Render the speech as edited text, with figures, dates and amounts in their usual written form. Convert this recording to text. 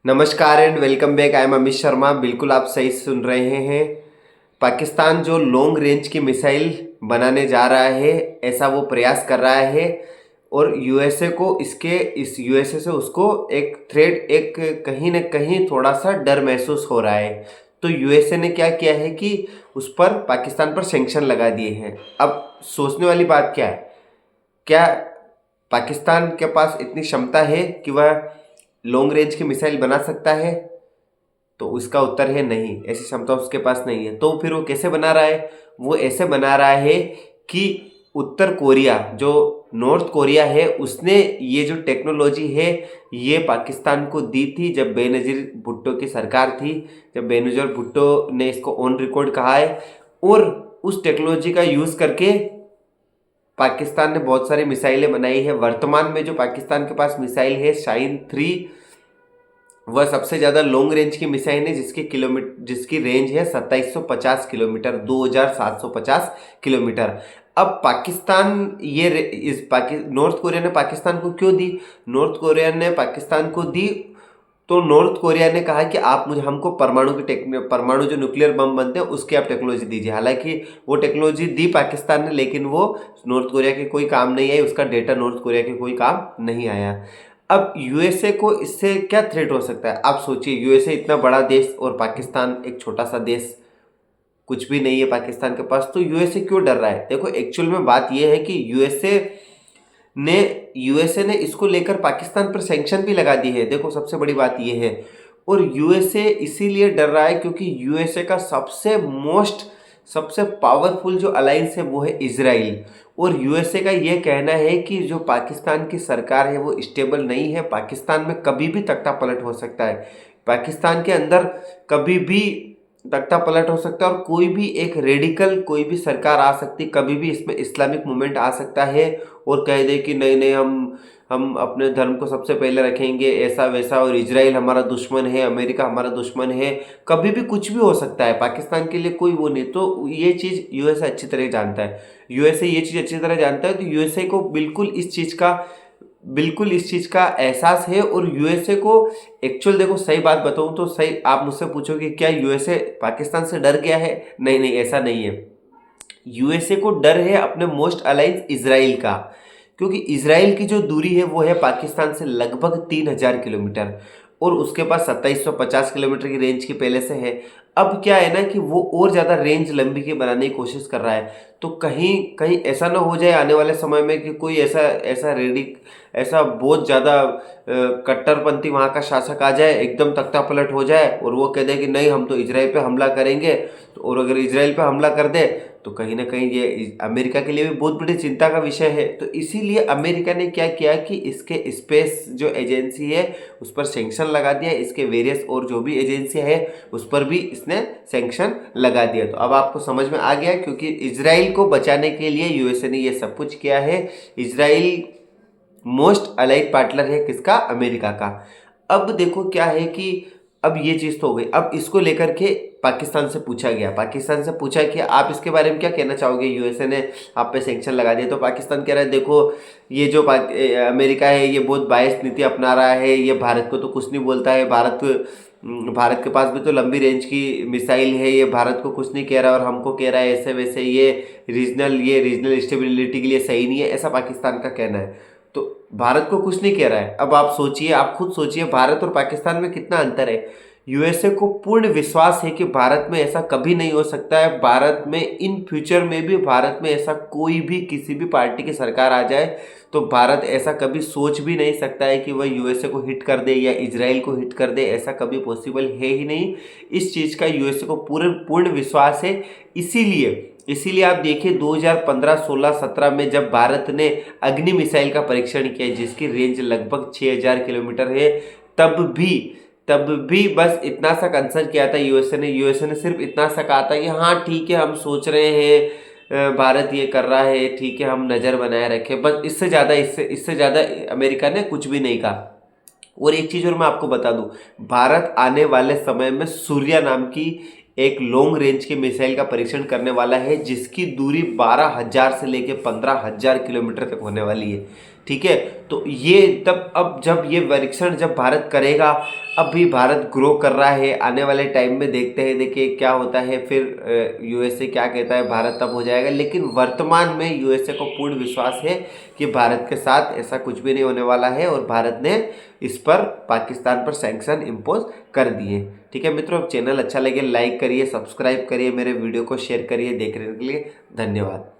नमस्कार and welcome back. I am Amit Sharma. बिल्कुल आप सही सुन रहे हैं। पाकिस्तान जो लॉन्ग रेंज की मिसाइल बनाने जा रहा है, ऐसा वो प्रयास कर रहा है और यूएसए को इस यूएसए से उसको एक थ्रेट, एक कहीं ना कहीं थोड़ा सा डर महसूस हो रहा है। तो यूएसए ने क्या किया है कि उस पर, पाकिस्तान पर सैंक्शन लगा दिए हैं। अब सोचने वाली बात क्या है, क्या पाकिस्तान के पास इतनी क्षमता है कि वह लॉन्ग रेंज की मिसाइल बना सकता है? तो उसका उत्तर है नहीं, ऐसी क्षमता उसके पास नहीं है। तो फिर वो कैसे बना रहा है? वो ऐसे बना रहा है कि उत्तर कोरिया, जो नॉर्थ कोरिया है, उसने ये जो टेक्नोलॉजी है ये पाकिस्तान को दी थी जब बेनजीर भुट्टो की सरकार थी। जब बेनजीर भुट्टो ने इसको ऑन रिकॉर्ड कहा है और उस टेक्नोलॉजी का यूज़ करके पाकिस्तान ने बहुत सारी मिसाइलें बनाई है। वर्तमान में जो पाकिस्तान के पास मिसाइल है शाहीन 3, वह सबसे ज़्यादा लॉन्ग रेंज की मिसाइल है जिसकी रेंज है 2750 किलोमीटर, 2750 किलोमीटर। अब पाकिस्तान नॉर्थ कोरिया ने पाकिस्तान को क्यों दी? नॉर्थ कोरिया ने पाकिस्तान को दी तो नॉर्थ कोरिया ने कहा कि आप हमको परमाणु जो न्यूक्लियर बम बनते हैं उसकी आप टेक्नोलॉजी दीजिए। हालांकि वो टेक्नोलॉजी दी पाकिस्तान ने, लेकिन वो नॉर्थ कोरिया के कोई काम नहीं आई, उसका डेटा नॉर्थ कोरिया के कोई काम नहीं आया। अब यूएसए को इससे क्या थ्रेट हो सकता है? आप सोचिए, यूएसए इतना बड़ा देश और पाकिस्तान एक छोटा सा देश, कुछ भी नहीं है पाकिस्तान के पास। तो यूएसए क्यों डर रहा है? देखो, एक्चुअल में बात यह है कि यूएसए ने इसको लेकर पाकिस्तान पर सैंक्शन भी लगा दी है। देखो, सबसे बड़ी बात यह है। और यूएसए इसीलिए डर रहा है क्योंकि यूएसए का सबसे पावरफुल जो अलायंस है वो है इजराइल। और यूएसए का ये कहना है कि जो पाकिस्तान की सरकार है वो स्टेबल नहीं है, पाकिस्तान में कभी भी तख्ता पलट हो सकता है, पाकिस्तान के अंदर कभी भी तख्ता पलट हो सकता है और कोई भी एक रेडिकल, कोई भी सरकार आ सकती, कभी भी इसमें इस्लामिक मूवमेंट आ सकता है और कह दे कि नहीं नहीं, हम अपने धर्म को सबसे पहले रखेंगे, ऐसा वैसा, और इजराइल हमारा दुश्मन है, अमेरिका हमारा दुश्मन है। कभी भी कुछ भी हो सकता है, पाकिस्तान के लिए कोई वो नहीं। तो ये चीज़ यूएसए अच्छी तरह जानता है। यूएसए ये चीज़ अच्छी तरह जानता है, तो यूएसए को बिल्कुल इस चीज़ का एहसास है। और यूएसए को एक्चुअल, देखो सही बात बताऊं तो, सही आप मुझसे पूछोगे क्या यूएसए पाकिस्तान से डर गया है? नहीं नहीं, ऐसा नहीं है। यूएसए को डर है अपने मोस्ट अलाइज इजराइल का, क्योंकि इजराइल की जो दूरी है वो है पाकिस्तान से लगभग 3000 किलोमीटर और उसके पास 2750 किलोमीटर की रेंज की पहले से है। अब क्या है ना कि वो और ज़्यादा रेंज लंबी की बनाने की कोशिश कर रहा है। तो कहीं कहीं ऐसा ना हो जाए आने वाले समय में कि कोई ऐसा बहुत ज़्यादा कट्टरपंथी वहाँ का शासक आ जाए, एकदम तख्ता पलट हो जाए और वो कह दे कि नहीं, हम तो इजराइल पे हमला करेंगे। तो और अगर इजराइल पे हमला कर दे तो कहीं ना कहीं ये अमेरिका के लिए भी बहुत बड़ी चिंता का विषय है। तो इसीलिए अमेरिका ने क्या किया कि इसके स्पेस जो एजेंसी है उस पर सैंक्शन लगा दिया, इसके वेरियस और जो भी एजेंसियां है उस पर भी इसने सैंक्शन लगा दिया। तो अब आपको समझ में आ गया, क्योंकि इजराइल को बचाने के लिए यूएसए ने ये सब कुछ किया है। इजराइल मोस्ट अलाइड पार्टनर है किसका? अमेरिका का। अब देखो क्या है कि अब ये चीज़ तो हो गई। अब इसको लेकर के पाकिस्तान से पूछा कि आप इसके बारे में क्या कहना चाहोगे, यूएसए ने आप पे सैंक्शन लगा दिया। तो पाकिस्तान कह रहा है, देखो ये जो अमेरिका है ये बहुत बायस नीति अपना रहा है, ये भारत को तो कुछ नहीं बोलता है, भारत के पास भी तो लंबी रेंज की मिसाइल है, ये भारत को कुछ नहीं कह रहा और हमको कह रहा है ऐसे वैसे, ये रीजनल स्टेबिलिटी के लिए सही नहीं है, ऐसा पाकिस्तान का कहना है। तो भारत को कुछ नहीं कह रहा है। अब आप सोचिए, आप खुद सोचिए, भारत और पाकिस्तान में कितना अंतर है। यूएसए को पूर्ण विश्वास है कि भारत में ऐसा कभी नहीं हो सकता है, भारत में इन फ्यूचर में भी भारत में ऐसा कोई भी किसी भी पार्टी की सरकार आ जाए तो भारत ऐसा कभी सोच भी नहीं सकता है कि वह यूएसए को हिट कर दे या इजराइल को हिट कर दे, ऐसा कभी पॉसिबल है ही नहीं। इस चीज़ का यूएसए को पूर्ण विश्वास है। इसीलिए आप देखिए 2015, 16, 17 में जब भारत ने अग्नि मिसाइल का परीक्षण किया जिसकी रेंज लगभग 6000 किलोमीटर है, तब भी बस इतना सा कंसर्न किया था यूएसए ने सिर्फ इतना सा कहा था कि हाँ ठीक है, हम सोच रहे हैं, भारत ये कर रहा है, ठीक है, हम नज़र बनाए रखें। बस इससे ज़्यादा अमेरिका ने कुछ भी नहीं कहा। और एक चीज़ और मैं आपको बता दूं, भारत आने वाले समय में सूर्या नाम की एक लॉन्ग रेंज की मिसाइल का परीक्षण करने वाला है जिसकी दूरी 12,000 से लेकर 15,000 किलोमीटर तक होने वाली है। ठीक है। तो ये तब अब जब ये परीक्षण जब भारत करेगा, अभी भारत ग्रो कर रहा है, आने वाले टाइम में देखते हैं, देखिए क्या होता है, फिर यूएसए क्या कहता है, भारत तब हो जाएगा। लेकिन वर्तमान में यूएसए को पूर्ण विश्वास है कि भारत के साथ ऐसा कुछ भी नहीं होने वाला है और भारत ने इस पर पाकिस्तान पर सैंक्शन इम्पोज कर दिए। ठीक है मित्रों, चैनल अच्छा लगे लाइक करिए, सब्सक्राइब करिए, मेरे वीडियो को शेयर करिए। देखने के लिए धन्यवाद।